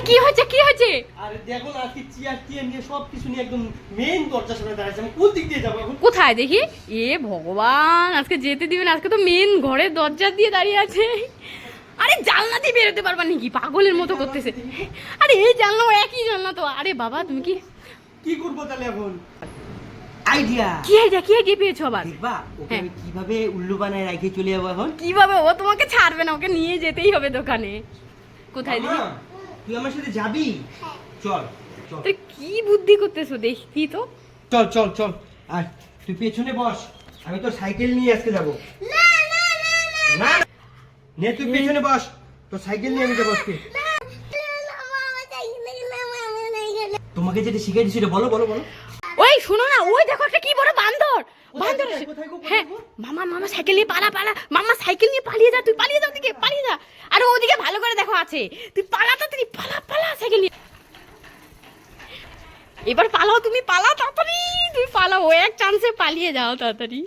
কি হয়েছে কি হয়েছে? আরে দেখো না, আজকে চেয়ার টিয়ার নিয়ে সব কিছু নিয়ে একদম মেইন দরজার সামনে দাঁড়াইছে। আমি কোন দিক দিয়ে যাবো এখন? কোথায় দেখি? এ ভগবান, আজকে যেতে দিবেন? আজকে তো মেন ঘরের দরজা দিয়ে দাঁড়িয়ে আছে। আরে জানলা দিয়ে বেরোতে পারবা নাকি? পাগলের মতো করতেছে। আরে এই জানলা একই জানলা তো। আরে বাবা তুমি কি করবো তাহলে এখন? আইডিয়া! কি আইডিয়া পেয়েছো আবার? দেখবা ওকে হ্যাঁ। আমি কিভাবে উল্লু বানায় রেখে চলে যাবো এখন? কিভাবে? ও তোমাকে ছাড়বে না, ওকে নিয়ে যেতেই হবে দোকানে। কোথায় দেখি? মামা, তুই আমার সাথে যাবি? চল চল তুই কি বুদ্ধি করতেছো দেখি তো। চল চল চল। আর তুই পেছনে বস, আমি তোর সাইকেল নিয়ে আজকে যাবো। না নে, তুই পেছনে বস, তোর সাইকেল নিয়ে আমি যাবো আজকে। তোমাকে যেটা শিখাইছি সেটা বলো বলো বলো। ওই শোনো না, ওই দেখো একটা কি বড় বান্দর। বান্দর কোথায়, কোথায় গো, কোথায় হ্যাঁ, গো? মামা সাইকেল নিয়ে পালা। মামা সাইকেল নিয়ে পালিয়ে যা, তুই পালিয়ে যা ওদিকে, পালিয়ে যা। আরে ওদিকে ভালো করে দেখো আছে। তুই পালা তাড়াতাড়ি, পালা সাইকেল নিয়ে। এবার পালাও, তুমি পালা তাড়াতাড়ি, তুমি পালাও, ও এক চান্সে পালিয়ে যাও তাড়াতাড়ি।